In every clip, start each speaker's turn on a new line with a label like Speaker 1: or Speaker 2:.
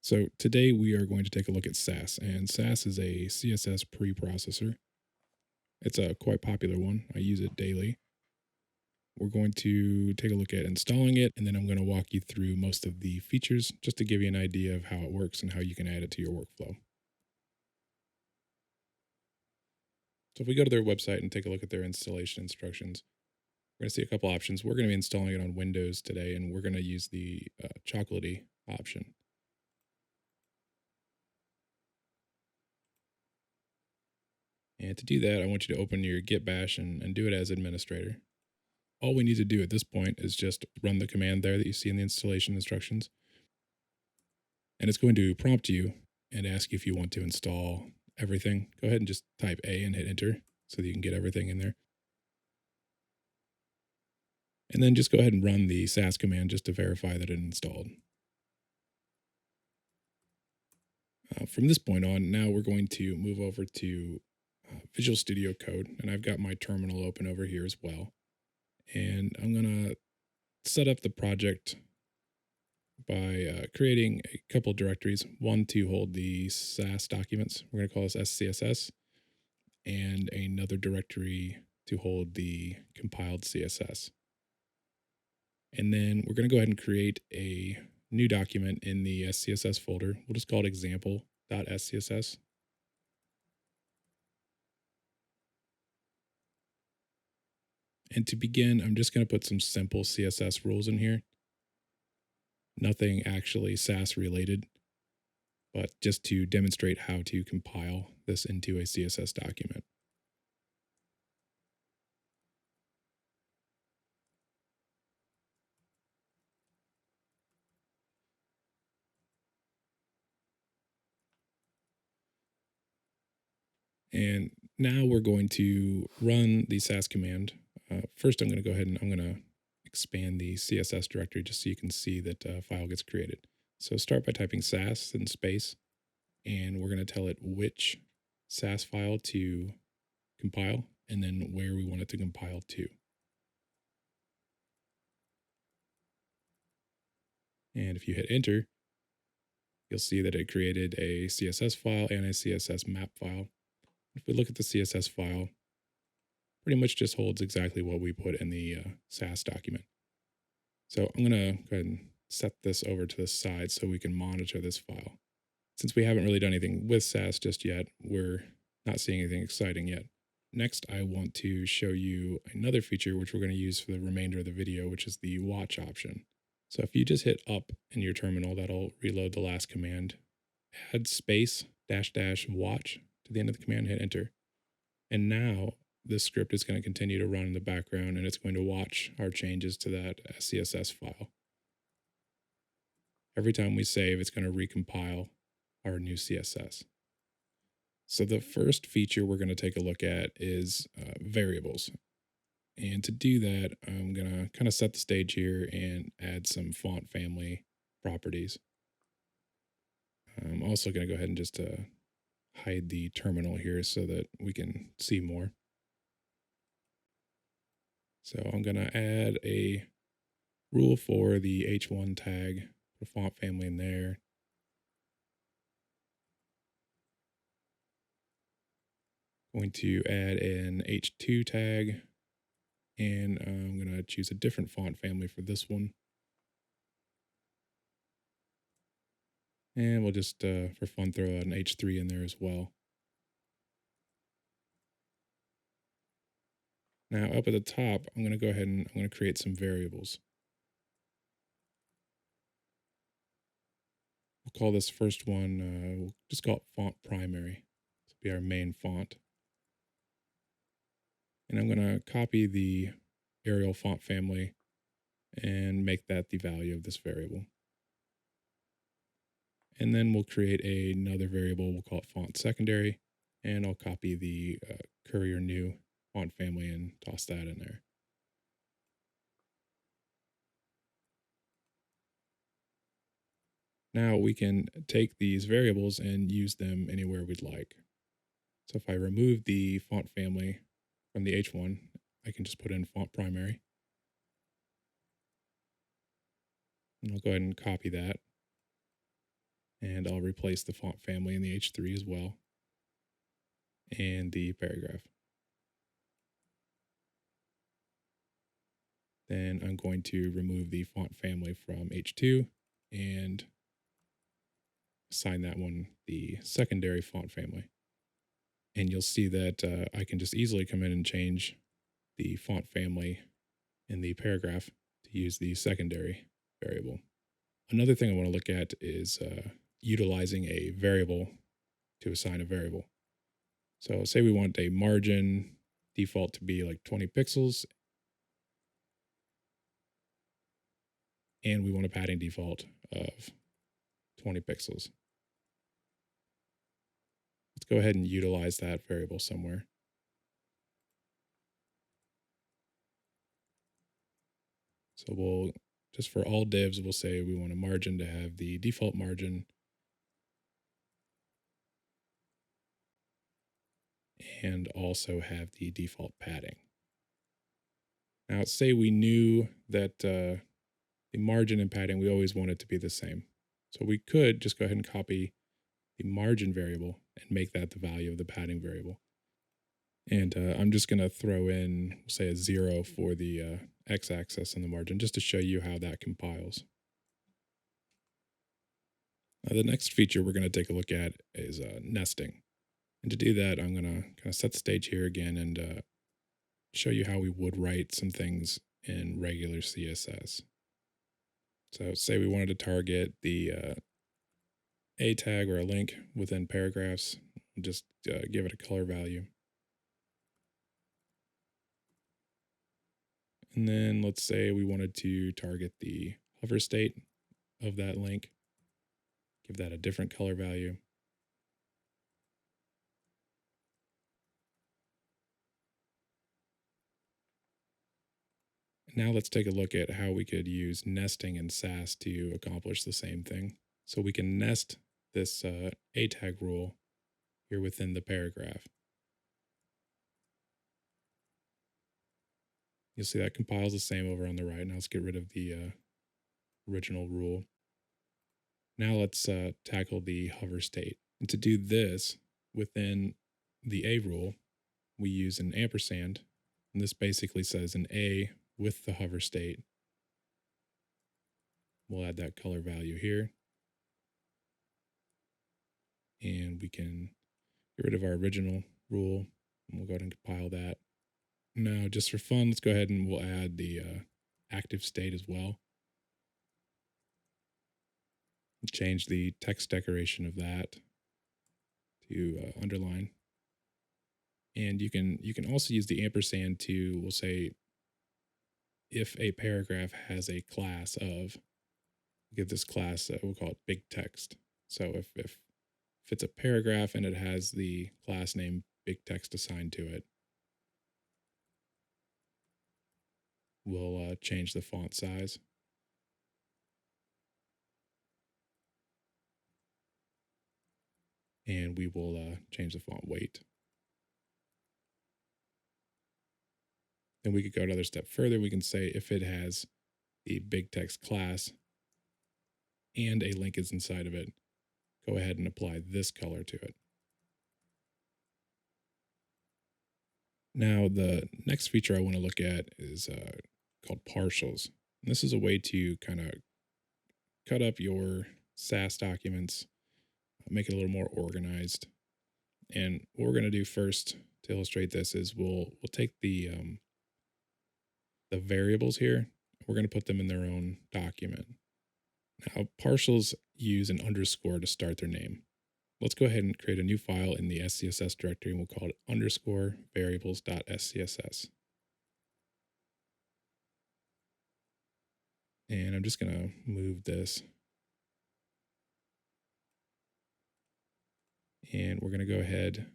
Speaker 1: So today we are going to take a look at Sass, and Sass is a CSS preprocessor. It's a quite popular one. I use it daily. We're going to take a look at installing it, and then I'm going to walk you through most of the features just to give you an idea of how it works and how you can add it to your workflow. So if we go to their website and take a look at their installation instructions, we're going to see a couple options. We're going to be installing it on Windows today, and we're going to use the chocolatey option. And to do that, I want you to open your Git Bash and do it as administrator. All we need to do at this point is just run the command there that you see in the installation instructions. And it's going to prompt you and ask you if you want to install everything. Go ahead and just type A and hit enter so that you can get everything in there. And then just go ahead and run the Sass command just to verify that it installed. From this point on, now we're going to move over to Visual Studio Code. And I've got my terminal open over here as well. And I'm going to set up the project by creating a couple of directories, one to hold the Sass documents. We're going to call this SCSS, and another directory to hold the compiled CSS. And then we're going to go ahead and create a new document in the SCSS folder. We'll just call it example.scss. And to begin, I'm just going to put some simple CSS rules in here. Nothing actually Sass related, but just to demonstrate how to compile this into a CSS document. And now we're going to run the Sass command. First, I'm going to go ahead and I'm going to expand the CSS directory just so you can see that a file gets created. So start by typing Sass and space, and we're going to tell it which Sass file to compile and then where we want it to compile to. And if you hit enter, you'll see that it created a CSS file and a CSS map file. If we look at the CSS file, pretty much just holds exactly what we put in the Sass document. So I'm going to go ahead and set this over to the side so we can monitor this file. Since we haven't really done anything with Sass just yet, we're not seeing anything exciting yet. Next, I want to show you another feature which we're going to use for the remainder of the video, which is the watch option. So if you just hit up in your terminal, that'll reload the last command. Add space -- watch to the end of the command, hit enter. And now this script is going to continue to run in the background, and it's going to watch our changes to that SCSS file. Every time we save, it's going to recompile our new CSS. So the first feature we're going to take a look at is variables. And to do that, I'm going to kind of set the stage here and add some font family properties. I'm also going to go ahead and just hide the terminal here so that we can see more. So I'm going to add a rule for the H1 tag, put a font family in there. Going to add an H2 tag, and I'm going to choose a different font family for this one. And we'll just, for fun, throw an H3 in there as well. Now up at the top, I'm going to go ahead and I'm going to create some variables. We'll call this first one, we'll just call it font primary. This will be our main font. And I'm going to copy the Arial font family and make that the value of this variable. And then we'll create another variable, we'll call it font secondary, and I'll copy the Courier new font family and toss that in there. Now we can take these variables and use them anywhere we'd like. So if I remove the font family from the H1, I can just put in font primary. And I'll go ahead and copy that And I'll replace the font family in the H3 as well, and the paragraph. Then I'm going to remove the font family from H2 and assign that one the secondary font family. And you'll see that I can just easily come in and change the font family in the paragraph to use the secondary variable. Another thing I want to look at is utilizing a variable to assign a variable. So say we want a margin default to be like 20 pixels, and we want a padding default of 20 pixels. Let's go ahead and utilize that variable somewhere. So we'll, just for all divs, we'll say we want a margin to have the default margin and also have the default padding. Now, say we knew that the margin and padding, we always want it to be the same. So we could just go ahead and copy the margin variable and make that the value of the padding variable. And I'm just going to throw in, say, a 0 for the x-axis on the margin just to show you how that compiles. The next feature we're going to take a look at is nesting. And to do that, I'm going to kind of set the stage here again and show you how we would write some things in regular CSS. So say we wanted to target the a tag or a link within paragraphs, just give it a color value. And then let's say we wanted to target the hover state of that link, give that a different color value. Now let's take a look at how we could use nesting in Sass to accomplish the same thing. So we can nest this a tag rule here within the paragraph. You'll see that compiles the same over on the right. Now let's get rid of the original rule. Now let's tackle the hover state. And to do this, within the a rule, we use an ampersand. And this basically says an a with the hover state. We'll add that color value here. And we can get rid of our original rule. And we'll go ahead and compile that. Now, just for fun, let's go ahead and we'll add the active state as well. Change the text decoration of that to underline. And you can also use the ampersand to, we'll say, if a paragraph has a class of, give this class, we'll call it big text. So if it's a paragraph and it has the class name big text assigned to it, we'll change the font size. And we will change the font weight. Then we could go another step further. We can say if it has the big text class and a link is inside of it, go ahead and apply this color to it. Now, the next feature I want to look at is called partials. And this is a way to kind of cut up your Sass documents, make it a little more organized. And what we're going to do first to illustrate this is we'll take the variables here. We're going to put them in their own document. Now, partials use an underscore to start their name. Let's go ahead and create a new file in the SCSS directory, and we'll call it underscore variables.scss. And I'm just going to move this. And we're going to go ahead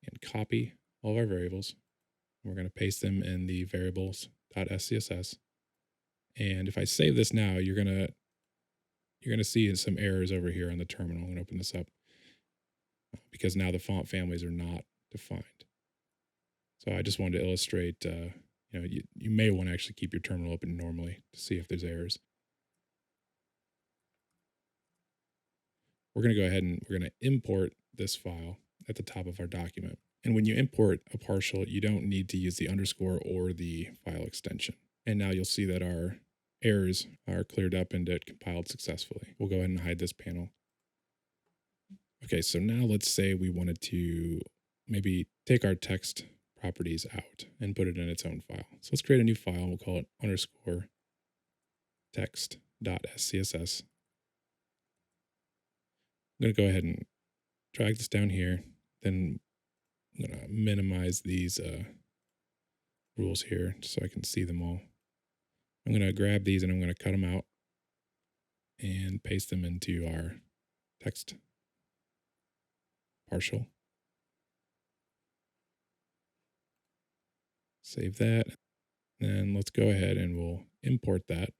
Speaker 1: and copy all of our variables. We're going to paste them in the variables.scss. And if I save this now, you're going to see some errors over here on the terminal. I'm going to open this up because now the font families are not defined. So I just wanted to illustrate, you may want to actually keep your terminal open normally to see if there's errors. we're going to go ahead and we're going to import this file at the top of our document. And when you import a partial, you don't need to use the underscore or the file extension. And now you'll see that our errors are cleared up and it compiled successfully. We'll go ahead and hide this panel. Okay, so now let's say we wanted to maybe take our text properties out and put it in its own file. So let's create a new file. We'll call it underscore text.scss. I'm going to go ahead and drag this down here. Then I'm going to minimize these rules here so I can see them all. I'm going to grab these and I'm going to cut them out and paste them into our text partial. Save that. And let's go ahead and we'll import that.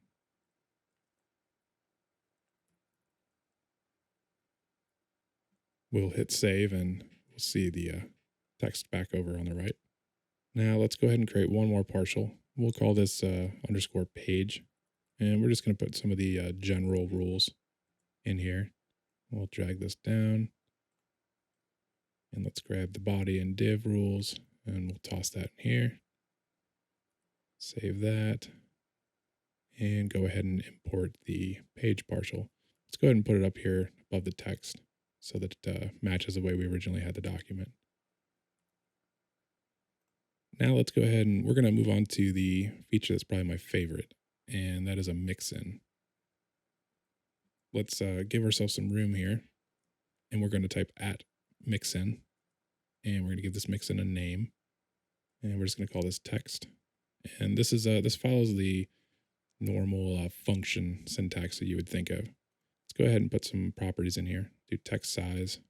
Speaker 1: We'll hit save and we'll see the text back over on the right. Now let's go ahead and create one more partial. We'll call this underscore page. And we're just going to put some of the general rules in here. We'll drag this down. And let's grab the body and div rules and we'll toss that in here. Save that. And go ahead and import the page partial. Let's go ahead and put it up here above the text so that it matches the way we originally had the document. Now let's go ahead and we're going to move on to the feature that's probably my favorite, and that is a mixin. Let's give ourselves some room here, and we're going to type @mixin, and we're going to give this mixin a name, and we're just going to call this text. And this is this follows the normal function syntax that you would think of. Let's go ahead and put some properties in here. Do text size,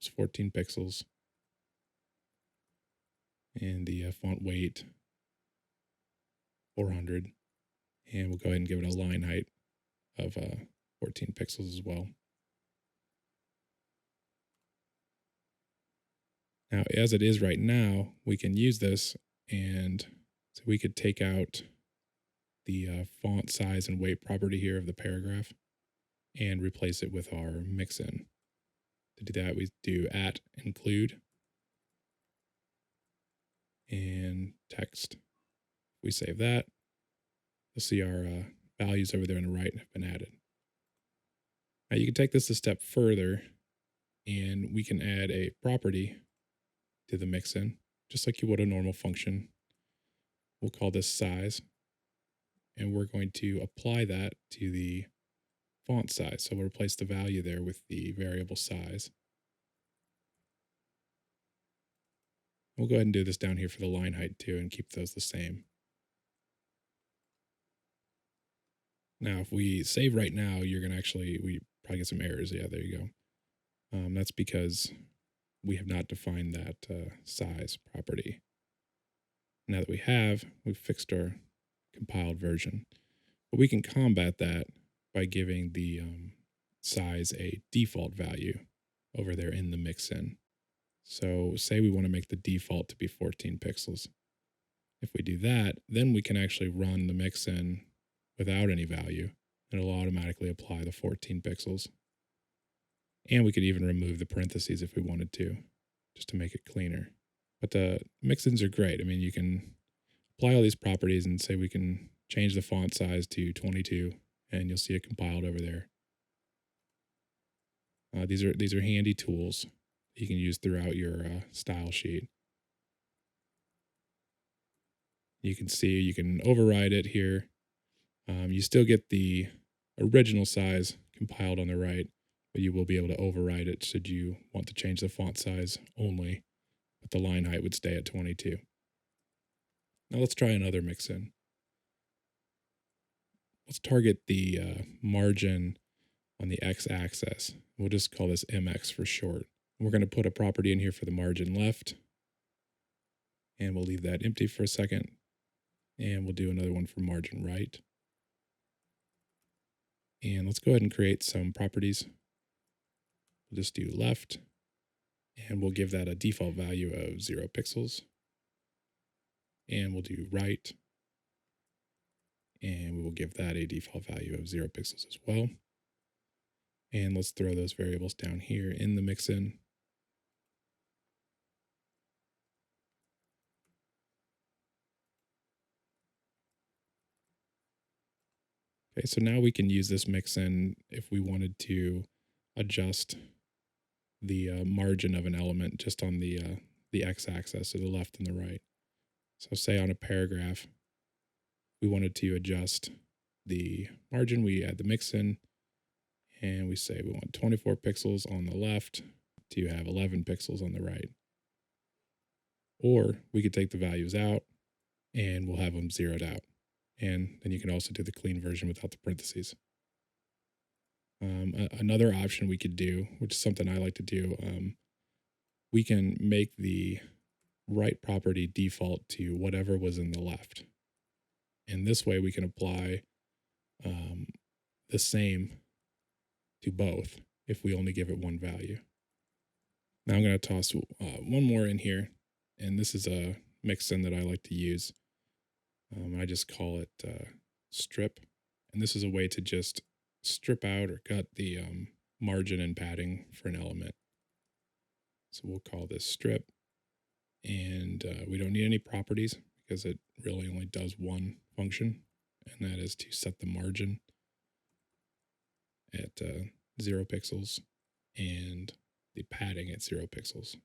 Speaker 1: it's 14 pixels. And the font weight, 400. And we'll go ahead and give it a line height of 14 pixels as well. Now, as it is right now, we can use this, and so we could take out the font size and weight property here of the paragraph and replace it with our mixin. To do that, we do @include and text. We save that. You'll see our values over there on the right have been added. Now you can take this a step further, and we can add a property to the mixin, just like you would a normal function. We'll call this size, and we're going to apply that to the font size. So we'll replace the value there with the variable size. We'll go ahead and do this down here for the line height too and keep those the same. Now, if we save right now, you're going to we probably get some errors. Yeah, there you go. That's because we have not defined that size property. Now that we have, we've fixed our compiled version. But we can combat that by giving the size a default value over there in the mixin. So say we want to make the default to be 14 pixels. If we do that, then we can actually run the mixin without any value. It'll automatically apply the 14 pixels. And we could even remove the parentheses if we wanted to, just to make it cleaner. But the mixins are great. I mean, you can apply all these properties and say we can change the font size to 22, and you'll see it compiled over there. These are handy tools you can use throughout your style sheet. You can see you can override it here. You still get the original size compiled on the right, but you will be able to override it should you want to change the font size only, but the line height would stay at 22. Now let's try another mixin. Let's target the margin on the x-axis. We'll just call this MX for short. We're going to put a property in here for the margin left, and we'll leave that empty for a second, and we'll do another one for margin right. And let's go ahead and create some properties. We'll just do left, and we'll give that a default value of 0 pixels. And we'll do right, and we will give that a default value of 0 pixels as well. And let's throw those variables down here in the mixin. Okay, so now we can use this mixin if we wanted to adjust the margin of an element just on the x-axis, so the left and the right. So say on a paragraph, we wanted to adjust the margin, we add the mixin, and we say we want 24 pixels on the left to have 11 pixels on the right. Or we could take the values out and we'll have them zeroed out. And then you can also do the clean version without the parentheses. Another option we could do, which is something I like to do, we can make the right property default to whatever was in the left. And this way we can apply the same to both if we only give it one value. Now I'm going to toss one more in here, and this is a mixin that I like to use. I just call it strip, and this is a way to just strip out or cut the margin and padding for an element. So we'll call this strip, and we don't need any properties because it really only does one function, and that is to set the margin at 0 pixels and the padding at 0 pixels.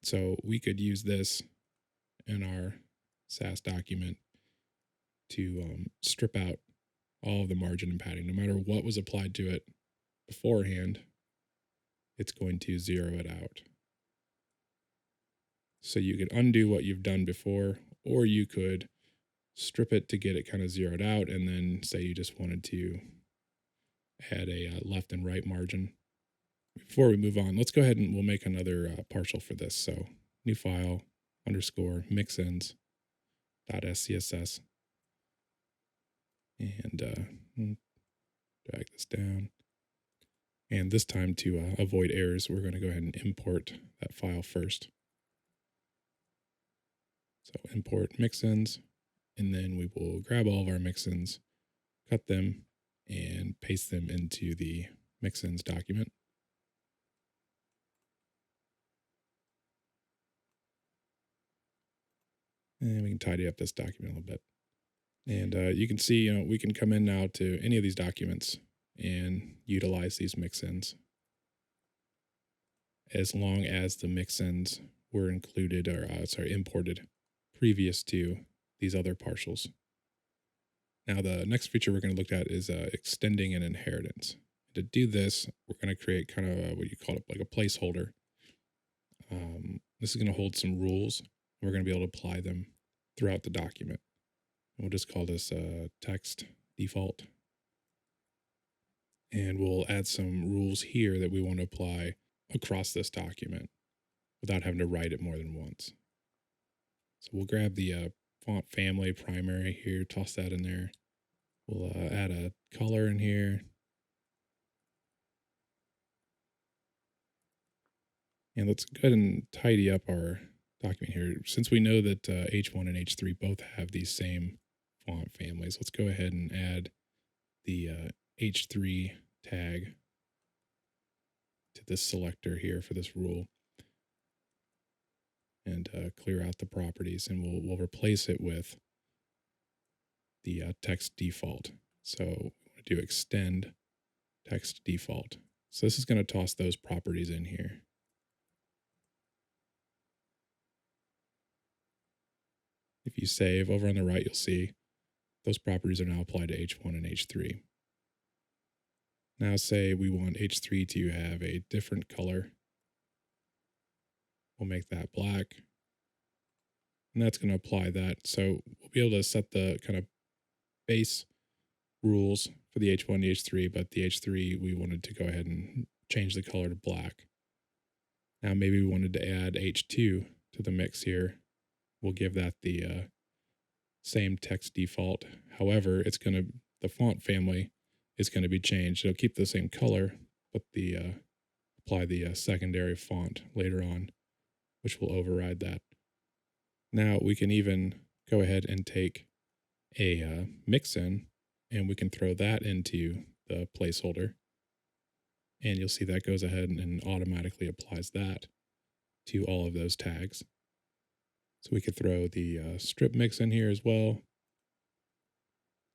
Speaker 1: So we could use this in our Sass document to strip out all of the margin and padding. No matter what was applied to it beforehand, it's going to zero it out. So you could undo what you've done before, or you could strip it to get it kind of zeroed out, and then say you just wanted to add a left and right margin. Before we move on, let's go ahead and we'll make another partial for this. So new file underscore mixins dot .scss, and drag this down. And this time, to avoid errors, we're going to go ahead and import that file first. So import mixins, and then we will grab all of our mixins, cut them, and paste them into the mixins document. And we can tidy up this document a little bit. And you can see, we can come in now to any of these documents and utilize these mixins as long as the mixins were included or imported previous to these other partials. Now the next feature we're going to look at is extending an inheritance. To do this, we're going to create kind of what you call it, like a placeholder. This is going to hold some rules. We're going to be able to apply them throughout the document. And we'll just call this text default. And we'll add some rules here that we want to apply across this document without having to write it more than once. So we'll grab the font family primary here, toss that in there. We'll add a color in here. And let's go ahead and tidy up our document here. Since we know that H1 and H3 both have these same font families, let's go ahead and add the H3 tag to this selector here for this rule, and clear out the properties, and we'll replace it with the text default. So we want to do extend text default. So this is going to toss those properties in here. If you save, over on the right, you'll see those properties are now applied to H1 and H3. Now say we want H3 to have a different color. We'll make that black. And that's going to apply that. So we'll be able to set the kind of base rules for the H1 and H3, but the H3, we wanted to go ahead and change the color to black. Now maybe we wanted to add H2 to the mix here. We'll give that the same text default. However, the font family is going to be changed. It'll keep the same color, but apply the secondary font later on, which will override that. Now we can even go ahead and take a mixin, and we can throw that into the placeholder. And you'll see that goes ahead and automatically applies that to all of those tags. So we could throw the strip mix in here as well.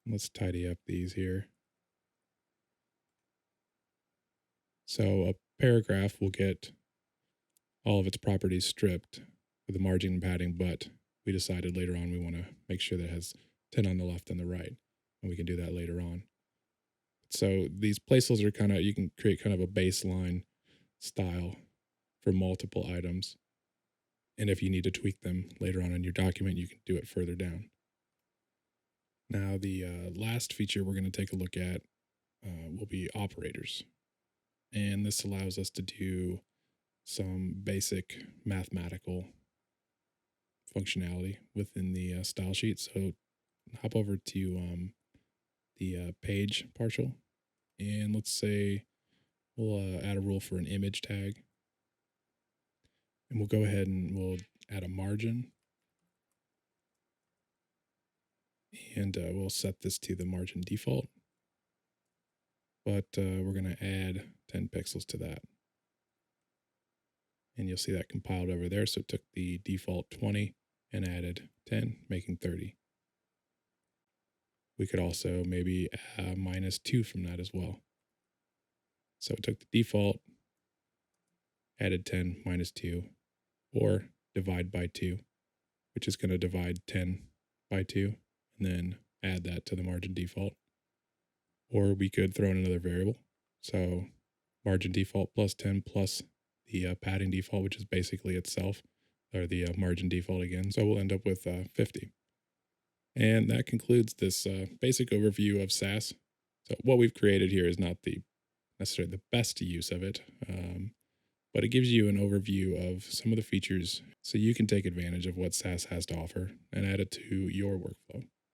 Speaker 1: Let's tidy up these here. So a paragraph will get all of its properties stripped with the margin and padding, but we decided later on we want to make sure that it has 10 on the left and the right, and we can do that later on. So these placeholders are kind of, you can create kind of a baseline style for multiple items. And if you need to tweak them later on in your document, you can do it further down. Now, the last feature we're going to take a look at will be operators. And this allows us to do some basic mathematical functionality within the style sheet. So hop over to the page partial, and let's say we'll add a rule for an image tag. And we'll go ahead and we'll add a margin. And we'll set this to the margin default. But we're going to add 10 pixels to that. And you'll see that compiled over there. So it took the default 20 and added 10, making 30. We could also maybe minus 2 from that as well. So it took the default, added 10, minus 2, or divide by 2, which is going to divide 10 by 2, and then add that to the margin default. Or we could throw in another variable. So margin default plus 10 plus the padding default, which is basically itself, or the margin default again. So we'll end up with 50. And that concludes this basic overview of Sass. So what we've created here is not necessarily the best use of it, but it gives you an overview of some of the features so you can take advantage of what Sass has to offer and add it to your workflow.